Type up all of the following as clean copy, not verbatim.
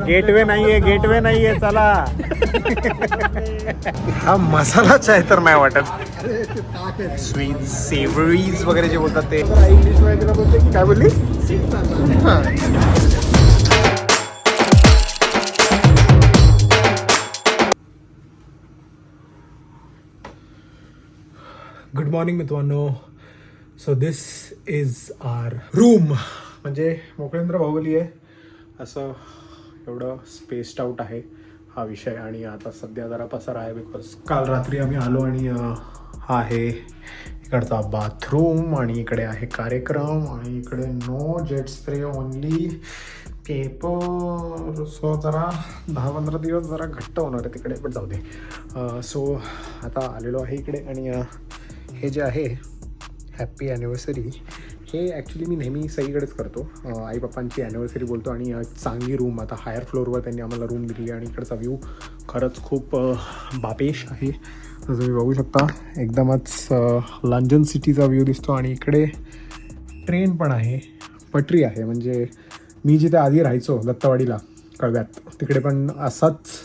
Gateway नाहीये चला. हा मसाला चाय तर नाही वाटत. स्वीट सेवरीज वगैरे जे बोलतात ते इंग्लिश मध्ये तिला बोलते की काय बोलली. गुड मॉर्निंग मित्रांनो. So this is our room. म्हणजे मोकळेंद्र बाहुबली आहे असं एवढं स्पेस्ड आउट आहे हा विषय. आणि आता सध्या जरा पसारा आहे बिकॉज काल रात्री आम्ही आलो आणि हा आहे इकडचा बाथरूम आणि इकडे आहे कार्यक्रम आणि इकडे no jet spray only paper. So जरा 10-15 दिवस जरा घट्ट होणार आहे तिकडे पण जाऊ दे. सो आता आलेलो आहे इकडे आणि हे जे आहे हॅप्पी ॲनिव्हर्सरी हे ॲक्च्युली मी नेहमी सगळीकडेच करतो. आई पप्पांची ॲनिव्हर्सरी बोलतो आणि चांगली रूम आता हायर फ्लोअरवर त्यांनी आम्हाला रूम दिली आणि इकडचा व्ह्यू खरंच खूप बापेश आहे. जसं तुम्ही बघू शकता एकदमच लंडन सिटीचा व्ह्यू दिसतो आणि इकडे ट्रेन पण आहे, पटरी आहे. म्हणजे मी जिथे आधी राहायचो दत्तवाडीला कळव्यात तिकडे पण असाच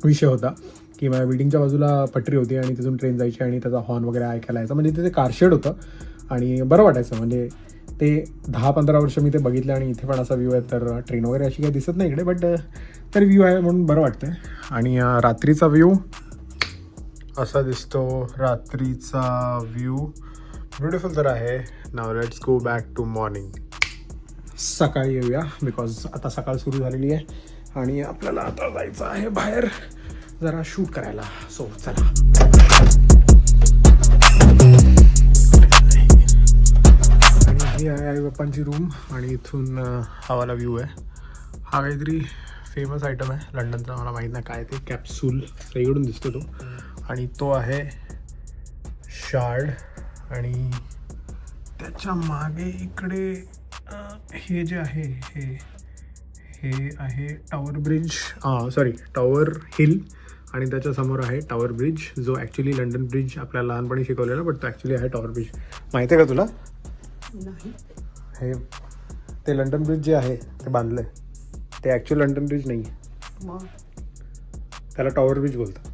विषय होता की माझ्या बिल्डिंगच्या बाजूला पटरी होती आणि तिथून ट्रेन जायची आणि त्याचा हॉर्न वगैरे ऐकायला यायचा. म्हणजे तिथे कारशेड होतं आणि बरं वाटायचं. म्हणजे ते 10-15 वर्ष मी ते बघितलं आणि इथे पण असा व्ह्यू आहे. तर ट्रेन वगैरे अशी काही दिसत नाही इकडे बट तर व्ह्यू आहे म्हणून बरं वाटतं. आणि रात्रीचा व्ह्यू असा दिसतो. रात्रीचा व्ह्यू ब्युटिफुल तर आहे. Now let's go back to morning. सकाळी येऊया बिकॉज आता सकाळ सुरू झालेली आहे आणि आपल्याला आता जायचं आहे बाहेर जरा शूट करायला. सो चला. आणि ही आहे आई बाप्पांची रूम आणि इथून हवाला व्ह्यू आहे. हा काहीतरी फेमस आयटम आहे लंडनचा, मला माहीत नाही काय ते. कॅप्सूल सगळीकडून दिसतो तो. आणि तो आहे शार्ड आणि त्याच्या मागे इकडे हे जे आहे हे आहे tower bridge, sorry tower hill. आणि त्याच्यासमोर आहे टावर ब्रिज जो ॲक्च्युली लंडन ब्रिज आपल्याला लहानपणी शिकवलेला बट तो ॲक्च्युली आहे टावर ब्रिज. माहिती आहे का तुला? नाही. हे ते लंडन ब्रिज जे आहे ते बांधलं आहे ते ॲक्च्युअल लंडन ब्रिज नाही आहे. त्याला टावर ब्रिज बोलतात.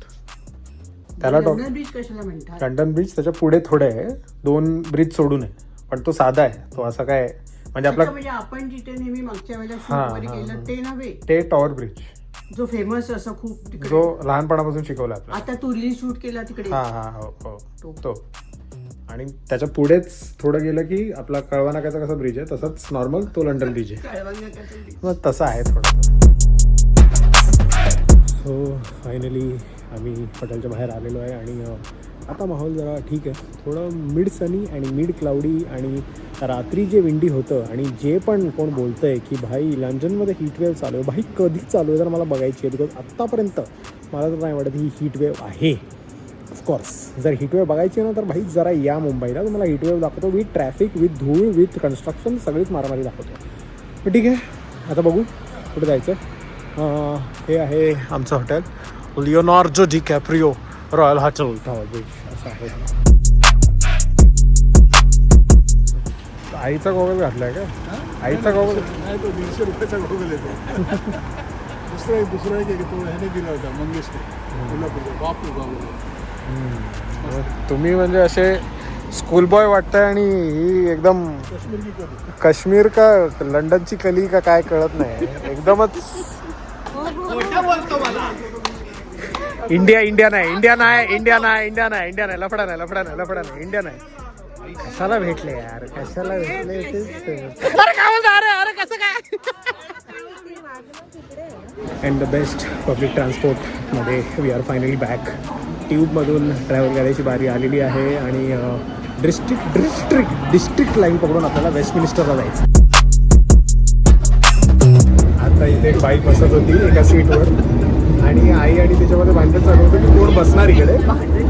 त्याला ब्रिज कशाला म्हणतात? लंडन ब्रिज त्याच्या पुढे थोडे आहे, 2 ब्रिज सोडून आहे पण तो साधा आहे. तो असं काय म्हणजे आपला म्हणजे आपण जिथे नेहमी मागच्या वेळेला शूट वगैरे केलं ते नव्हे, ते टावर ब्रिज जो फेमस असं खूप तिकडे जो लहानपणापासून शिकवला आपल्याला. आता तुरली शूट केला तिकडे. हो तो. आणि त्याच्या पुढेच थोडं गेलं की आपला कळवा नाक्याचा कसा ब्रिज आहे तसंच नॉर्मल तो लंडन ब्रिज आहे. मग तसं आहे थोडं. सो फायनली आम्ही हॉटेलच्या बाहेर आलेलो आहे आणि आता माहोल जरा ठीक आहे. थोडं मिड सनी आणि मिड क्लाउडी आणि रात्री जे विंडी होतं आणि जे पण कोण बोलतं आहे की भाई लंडनमध्ये हीटवेव्ह चालू आहे, भाई कधी चालू आहे तर मला बघायची आहे. बिकॉज आत्तापर्यंत मला तर नाही वाटत ही हीटवेव्ह आहे. ऑफकोर्स जर हीटवेव्ह बघायची ना तर भाई जरा या मुंबईला तुम्हाला हीटवेव्ह दाखवतो. विथ ट्रॅफिक, विथ धूळ, विथ कन्स्ट्रक्शन सगळीच मारामारी दाखवतो. पण ठीक आहे आता बघू कुठे जायचं. हे आहे आमचं hotel Leonardo DiCaprio royal hotel Tower Bridge असं आहे. आईचा गॉगल घातलाय का? आईचा गॉगल नाही, तो 150 रुपयाचा गॉगल येतो. दुसरा एक तो ह्याने दिला होता मंगेशने कोल्हापूरचा. बापू गॉगल. तुम्ही म्हणजे असे स्कूल बॉय वाटताय आणि ही एकदम काश्मीर की कधी काश्मीर का लंडनची कली का काय कळत नाही. एकदमच इंडिया नाही लफडा नाही इंडिया नाही. कशाला भेटले यार, कशाला भेटले? अरे काय बोलता? अरे कसं काय? अँड द बेस्ट पब्लिक ट्रान्सपोर्टमध्ये वी आर फायनली बॅक. ट्यूबमधून ट्रॅव्हल करायची बारी आलेली आहे आणि डिस्ट्रिक्ट लाईन पकडून आपल्याला वेस्टमिनिस्टरला जायचं. आता इथे एक बाईक बसत होती एका सीटवर आणि आई आणि त्याच्यामध्ये भांडण चालू होतं की कोण बसणार इकडे.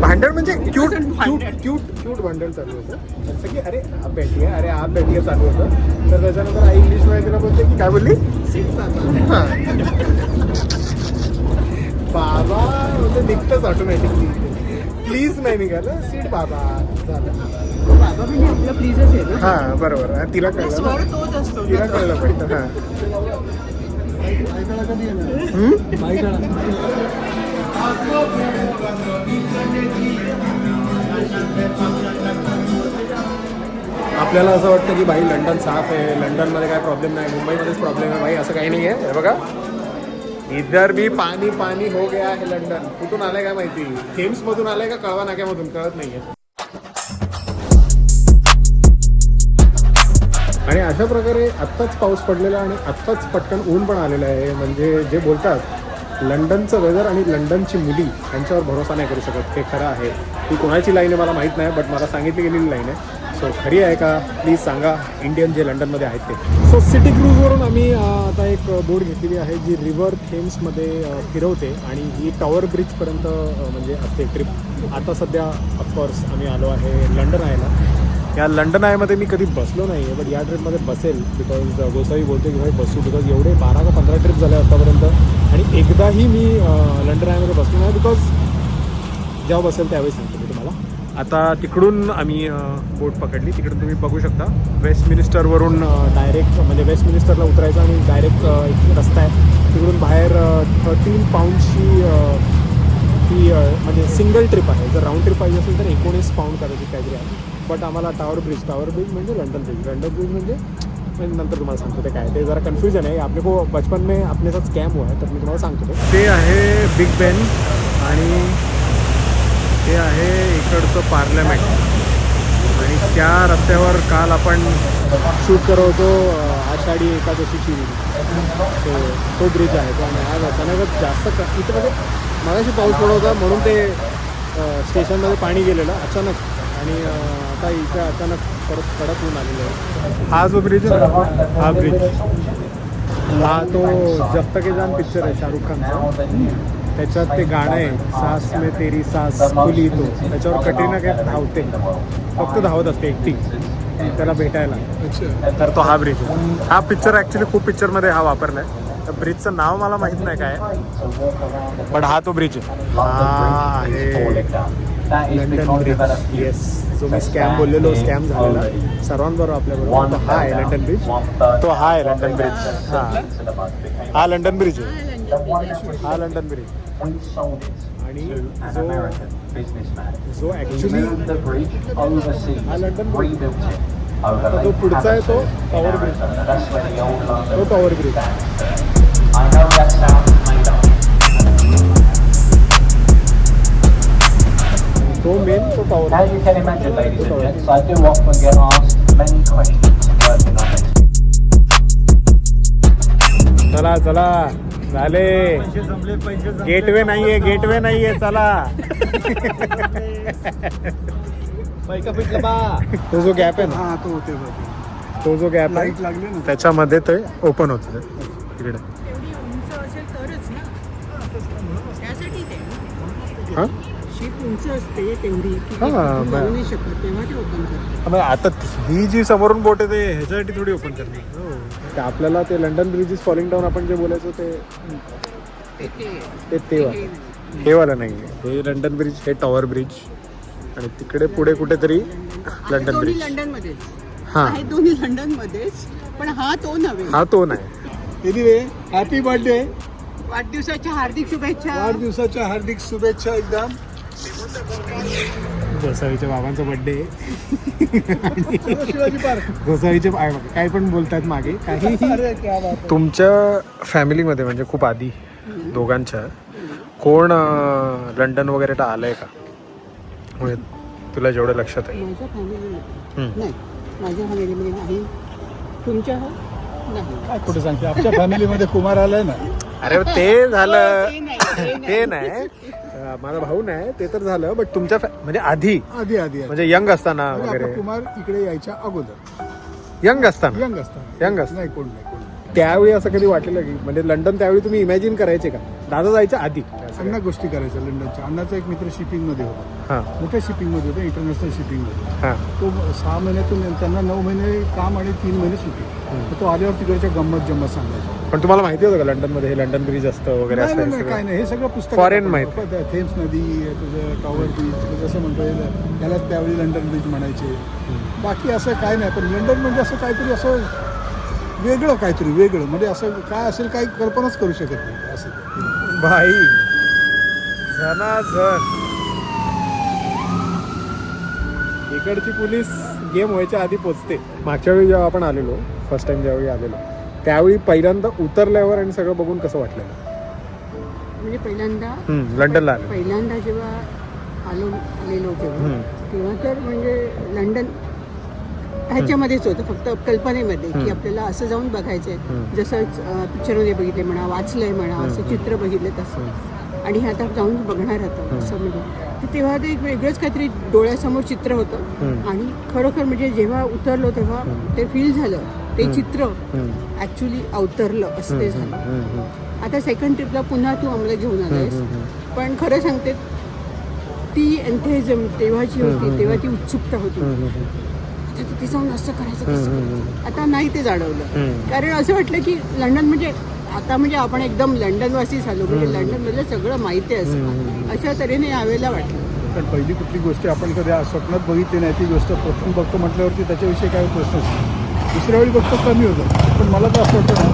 भांडण म्हणजे क्यूट भांडण चालू होतं. जसं की अरे आप बैठिये चालू होतं. तर त्याच्यानंतर आई इंग्लिशमध्ये तिला बोलते की काय बोलली, बाबा म्हणजे निघतंच ऑटोमॅटिकली. प्लीज नाही निघालं, सीट बाबा झालं. बाबा म्हणजे आपला प्लीजच आहे ना. हां बरोबर. तिला कळलं, तिला कळलं पण. हां बायकाला कधी येणार बायकाला आपल्याला असं वाटतं की भाई लंडन साफ आहे, लंडनमध्ये काय प्रॉब्लेम नाही, मुंबईमध्येच प्रॉब्लेम आहे. भाई असं काही नाही आहे. हे बघा इधर भी पाणी पाणी हो गया आहे. लंडन कुठून आलंय काय माहिती, थेम्समधून आलंय का कळवा नाक्यामधून कळत नाही आहे. आणि अशा प्रकारे आत्ताच पाऊस पडलेला आणि आत्ताच पटकन ऊन पण आलेलं आहे. म्हणजे जे बोलतात लंडनचं वेदर आणि लंडनची मुली यांच्यावर भरोसा नाही करू शकत, ते खरं आहे. ती कोणाची लाईन आहे मला माहीत नाही, बट मला सांगितली गेलेली लाईन आहे. सो खरी आहे का प्लीज सांगा इंडियन जे लंडनमध्ये आहेत ते. सो सिटी क्रूजवरून आम्ही आता एक बोट घेतलेली आहे जी रिव्हर थेम्समध्ये फिरवते आणि ही टॉवर ब्रिजपर्यंत म्हणजे असते ट्रिप. आता सध्या ऑफकोर्स आम्ही आलो आहे लंडन आयला. या लंडन आयमध्ये मी कधी बसलो नाही आहे, बट या ट्रिपमध्ये बसेल बिकॉज गोसावी बोलते की भाई बसू, बिकॉज एवढे 12 का 15 ट्रिप झाले आत्तापर्यंत आणि एकदाही मी लंडन आयमध्ये बसलो नाही. बिकॉज जेव्हा बसेल त्यावेळेस सांगतो मी तुम्हाला. आता तिकडून आम्ही बोट पकडली, तिकडून तुम्ही बघू शकता वेस्टमिनिस्टरवरून डायरेक्ट म्हणजे वेस्टमिनिस्टरला उतरायचं आणि डायरेक्ट एक रस्ता आहे तिकडून बाहेर 13 पाऊंडची ही म्हणजे सिंगल ट्रिप आहे. जर राऊंड ट्रिप पाहिजे असेल तर 19 पाऊंड करायची काहीतरी आहे. बट आम्हाला टावर ब्रिज म्हणजे लंडन ब्रिज म्हणजे नंतर तुम्हाला सांगतो ते काय, ते जरा कन्फ्युजन आहे. आपले को बचपन में आपले साथ स्कॅम हुआ है तर मी तुम्हाला सांगतो. ते आहे बिग बेन आणि ते आहे इकडचं पार्लमेंट आणि त्या रस्त्यावर काल आपण शूट करत होतो आषाढी एकादशीची. तो ब्रिज आहे तो. आणि आज अचानकच जास्त इथं म्हणजे मगाशी पाऊस पडत होता म्हणून ते स्टेशनमध्ये पाणी गेलेलं अचानक आणि आता इथे अचानक परत कडक ऊन आलेलं आहे. हा जो ब्रिज आहे ना, हा ब्रिज हा तो जब तक जान पिक्चर आहे शाहरुख खानचा. त्याच्यात ते गाणं आहे सास में तेरी सास खुली, तो त्याच्यावर कटरीना कैफ धावते, फक्त धावत असते एकटी त्याला भेटायला. तर तो हा ब्रिज आहे. हा पिक्चर ॲक्च्युली खूप पिक्चरमध्ये हा वापरला आहे. त्या ब्रिजचं नाव मला माहीत नाही काय, बट हा तो ब्रिज आहे. हा आहे लंडन ब्रिज. येस, जो मी स्कॅम बोललेलो स्कॅम झालेला सर्वांबरोबर आपल्याबरोबर. तो हा आहे लंडन ब्रिज. तो हा आहे लंडन ब्रिज. हा लंडन ब्रिज आहे. हा लंडन ब्रिज आणि जो ॲक्च्युली हा लंडन ब्रिज आता जो पुढचा आहे तो टॉवर ब्रिज. तो टॉवर ब्रिज तो मेन तो tower. As you can imagine, ladies and gents, I do often get asked many questions working on this. चला चला झाले. गेटवे नाहीये, गेटवे नाहीये. चला तो जो गॅप आहे ना, हा तो होते तो जो गॅप लाईट आहे लागले ना त्याच्यामध्ये ते ओपन होतं तिकडे. तेवढी उंच असेल तरच ना, त्यासाठी ते हां शीप उंच असते तेवढी की हा, ते जाऊ नाही शकत, तेव्हा ते ओपन करतात. आता ही जी समोरून बोट आहे ते ह्याच्यासाठी थोडी ओपन करते. आपल्याला ते London bridge is falling down आपण जे बोलायचो ते हे वाला नाही आहे. हे लंडन ब्रिज, हे टॉवर ब्रिज आणि तिकडे पुढे कुठेतरी लंडन दोन्ही ब्रिज. लंडनमध्येच हां आहे, दोन्ही लंडनमध्येच, पण हा तो नव्हे. हा तो नाही. एनिवे हॅपी बर्थडे, वाढदिवसाच्या हार्दिक शुभेच्छा. वाढदिवसाच्या हार्दिक शुभेच्छा. एकदम गोसावीच्या बाबांचा बर्थडे. शिवाजी पार्क. गोसावीचे काय पण बोलतात मागे काही. अरे क्या बात आहे. तुमच्या फॅमिलीमध्ये म्हणजे खूप आधी दोघांच्या कोण लंडन वगैरे आलंय का, म्हणजे तुला जेवढं लक्षात आहे? माझ्या फॅमिलीमध्ये नाही, माझ्या फॅमिलीमध्ये नाही. तुमच्या नाही. काय कुठे सांगते, आमच्या फॅमिलीमध्ये कुमार आलाय ना. अरे ते झालं, ते नाही. ते नाही. माझा भाऊ नाही ते तर झालं, बट तुमच्या म्हणजे आधी आधी आधी म्हणजे यंग असताना आपला वगैरे. कुमार इकडे यायच्या अगोदर यंग असताना यंग असताना. यंग असताना नाही कोण नाही कोण नाही. त्यावेळी असं कधी वाटलेलं की म्हणजे लंडन त्यावेळी तुम्ही इमॅजिन करायचे का दादा जायच्या आधी? अण्णा गोष्टी करायच्या लंडनच्या. अण्णाचा एक मित्र शिपिंग मध्ये होता, हां मोठ्या शिपिंग मध्ये होता, इंटरनॅशनल शिपिंग मध्ये. हां तो 6 महिन्यातून त्यांना 9 महिने काम आणि 3 महिने सुट्टी. तर तो आल्यावर तिकडच्या गंमत जम्मत सांगायचा. पण तुम्हाला माहिती होतं का लंडनमध्ये हे लंडन ब्रिज असतं वगैरे नाही असं नाही काय नाही, हे सगळं पुस्तक Foreign माहिती. थेम्स नदी, तुझं टॉवर ब्रिज जसं म्हणतो याला त्यावेळी लंडन ब्रिज म्हणायचे. बाकी असं काय नाही, पण लंडन म्हणजे असं काहीतरी असं वेगळं काहीतरी वेगळं, म्हणजे असं काय असेल काही कल्पनाच करू शकत नाही असं ते. भाई झनाझन. इकडची पोलीस गेम व्हायच्या आधी पोचते. मागच्या वेळी जेव्हा आपण आलेलो, फर्स्ट टाइम ज्यावेळी आलेलो, त्यावेळी पहिल्यांदा उतरल्यावर आणि सगळं बघून कसं वाटलेलं? म्हणजे पहिल्यांदा लंडनला आलो. पहिल्यांदा जेव्हा आलेलो तेव्हा तर म्हणजे लंडन ह्याच्यामध्येच होतं, फक्त कल्पनेमध्ये की आपल्याला असं जाऊन बघायचंय, जसं पिक्चरमध्ये बघितले म्हणा, वाचलंय म्हणा, असं चित्र बघितलं तसं, आणि हे आता जाऊन बघणार होतं असं. म्हणजे तेव्हा ते एक वेगळंच काहीतरी डोळ्यासमोर चित्र होतं, आणि खरोखर म्हणजे जेव्हा उतरलो तेव्हा ते फील झालं, ते चित्र ऍक्च्युली अवतरलं असं ते झालं. आता सेकंड ट्रिपला पुन्हा तू आम्हाला घेऊन आलायस, पण खरं सांगते ती एन्थुझिझम तेव्हाची होती, तेव्हा ती उत्सुकता होती. आता तिथे जाऊन असं करायचं कसं करायचं, आता नाही ते जाणवलं. कारण असं वाटलं की लंडन म्हणजे आता म्हणजे आपण एकदम लंडनवासी झालो, म्हणजे लंडनमधलं सगळं माहिती आहे असं, अशा तऱ्हेने यावेळेला वाटलं. पण पहिली कुठली गोष्ट आपण कधी स्वप्नात बघितली नाही, ती गोष्ट प्रथम बघतो म्हटल्यावरती त्याच्याविषयी काही प्रश्नच नाही. दुसऱ्या वेळी बघतो कमी होतं, पण मला तर असं वाटतं ना,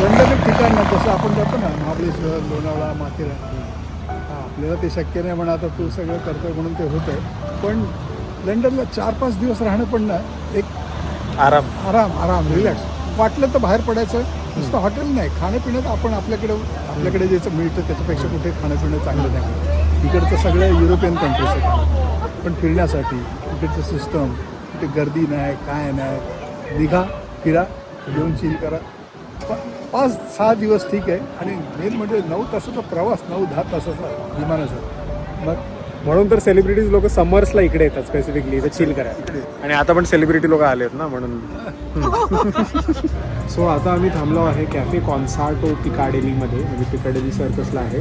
लंडन एक ठिकाण ना, जसं आपण जातो ना महाबळेश्वर, लोणावळा, माथेरान, आपल्याला ते शक्य नाही म्हणा, आता तू सगळं करतोय म्हणून ते होत आहे, पण लंडनला 4-5 दिवस राहणं पण ना एक आराम रिलॅक्स. वाटलं तर बाहेर पडायचं, नुसतं हॉटेल नाही, खाणंपिण्यात आपण आपल्याकडे जे मिळतं त्याच्यापेक्षा कुठे खाणंपिणं चांगलं नाही. इकडचं सगळं युरोपियन कंट्रीज आहे, पण फिरण्यासाठी इकडचं सिस्टम, कुठे गर्दी नाही, काय नाही, निघा फिरा, घेऊन चिल करा. 5-6 दिवस ठीक आहे, आणि मेन म्हणजे 9 तासाचा प्रवास, 9-10 तासाचा विमानाचा. मग म्हणून तर सेलिब्रिटीज लोक समर्सला इकडे येतात स्पेसिफिकली इथे चिल करायला, आणि आता पण सेलिब्रिटी लोक आलेत ना म्हणून. सो आता आम्ही थांबलो आहे कॅफे कॉन्सार्टो पिकाडेलीमध्ये, म्हणजे पिकाडेली सर्कसला आहे,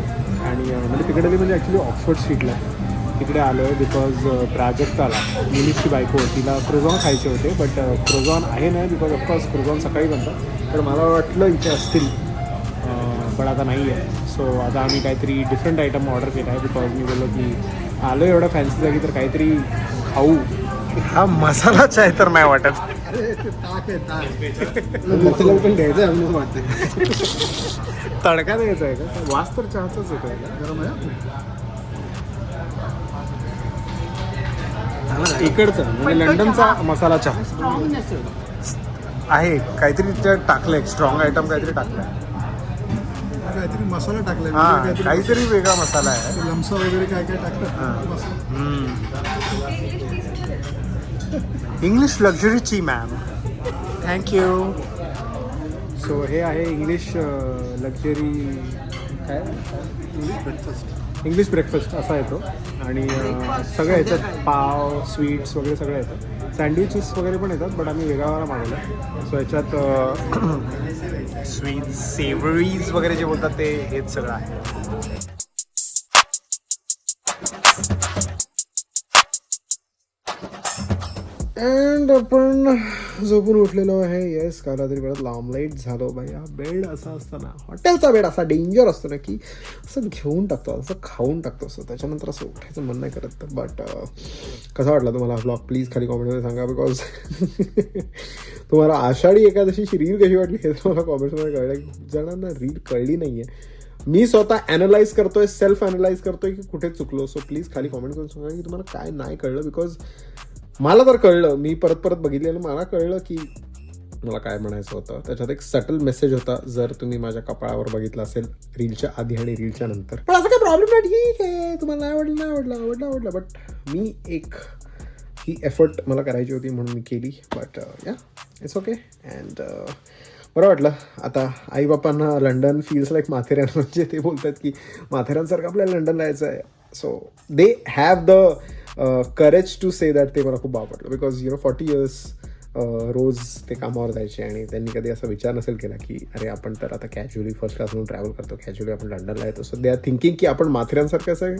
आणि म्हणजे पिकाडेली म्हणजे ॲक्च्युली ऑक्सफोर्ड स्ट्रीटला आहे. तिकडे आलो आहे बिकॉज प्राजक्ताला, निमिषची बायको, तिला क्रोझॉन खायचे होते, बट क्रोझॉन आहे नाही, बिकॉज ऑफकोर्स क्रोझॉन सकाळी बनतात, तर मला वाटलं इथे असतील, पण आता नाही आहे. सो आता आम्ही काहीतरी डिफरंट आयटम ऑर्डर केला आहे, बिकॉज मी बोललो की आलो एवढा फॅन्सी जागी तर काहीतरी खाऊ. हा मसाला चाय तर नाही वाटत. पण द्यायचं आहे वाटतं, तडका द्यायचा आहे का? वास तर चहाचाच येतो गरम इकडचा म्हणजे लंडनचा मसाला चहा स्ट्रॉंग नसेल. आहे, काहीतरी त्यात टाकलंय, स्ट्रॉंग आयटम काहीतरी टाकलंय, काहीतरी मसाला टाकलाय, हा काहीतरी वेगळा मसाला आहे, लमसा वगैरे काय काय टाकतात. इंग्लिश लक्झरीची मॅम, थँक्यू. सो हे आहे इंग्लिश लक्झरी, काय इंग्लिश ब्रेकफास्ट असा येतो, आणि सगळं येतात, पाव, स्वीट्स वगैरे सगळं येतं, सँडविचेस वगैरे पण येतात, बट आम्ही वेगळा वाला मागवला. सो याच्यात स्वीट सेवरीज वगैरे जे बोलतात ते हेच सगळं आहे. अँड आपण झोपून उठलेलो आहे. येस, काल रात्री परत लांब लाईट झालो बाई. हा बेड असा असताना, हॉटेलचा बेड असा डेंजर असतो ना की असं घेऊन टाकतो, असं खाऊन टाकतो, असं त्याच्यानंतर असं उठायचं मन नाही करत. तर बट कसा वाटला तुम्हाला हा ब्लॉग प्लीज खाली कॉमेंटमध्ये सांगा, बिकॉज तुम्हाला आषाढी एकादशीची रील कशी वाटली हे तर मला कॉमेंट्समध्ये कळलं की खूप जणांना रील कळली नाही आहे. मी स्वतः ॲनालाइज करतोय, सेल्फ ॲनालाइज करतोय की कुठे चुकलो. सो प्लीज खाली कॉमेंट करून सांगा की तुम्हाला काय नाही कळलं, बिकॉज मला तर कळलं, मी परत परत बघितलेलं, मला कळलं की मला काय म्हणायचं होतं. त्याच्यात एक सटल मेसेज होता, जर तुम्ही माझ्या कपाळावर बघितलं असेल रीलच्या आधी आणि रीलच्या नंतर. पण असं काही प्रॉब्लेम नाही, ठीक आहे, तुम्हाला नाही आवडलं. बट मी एक ही एफर्ट मला करायची होती म्हणून मी केली. बट या इट्स ओके. अँड बरं वाटलं. आता आई बापांना लंडन फील्स लाईक माथेरान, म्हणजे ते बोलतात की माथेरानसारखं आपल्याला लंडनला यायचं आहे. So they have the courage to say that. ते मला खूप आवडलं, बिकॉज 40 years रोज ते कामावर जायचे आणि त्यांनी कधी असा विचार नसेल केला की अरे आपण तर आता कॅज्युअली फर्स्ट क्लास म्हणून ट्रॅव्हल करतो, कॅज्युअली आपण लंडनला येतो. सो दे आर थिंकिंग की आपण माथेरानसारखं असं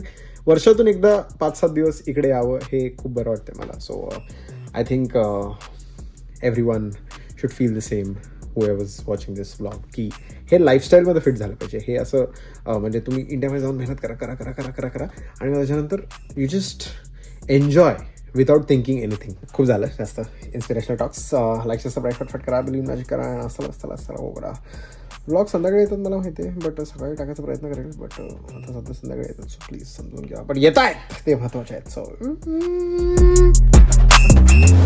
वर्षातून एकदा 5-7 दिवस इकडे यावं, हे खूप बरं वाटतं मला. So I think everyone should feel the same whoever was watching this vlog, की हे लाईफस्टाईलमध्ये फिट झालं पाहिजे. हे असं म्हणजे तुम्ही इंडियामध्ये जाऊन मेहनत करा आणि मग त्याच्यानंतर you just enjoy without thinking anything. खूप झालं जास्त इन्स्पिरेशनल टॉक्स. लाईक सबस्क्राईब फटफट करा, बिलीव मॅजिक करा, असला हो करा. ब्लॉग संध्याकाळी येतात मला माहिती आहे, बट सकाळी टाकायचा प्रयत्न करेल, बट आता सध्या संध्याकाळी येतात. सो प्लीज समजून घ्या, पण येत आहेत ते महत्त्वाचे आहेत. सो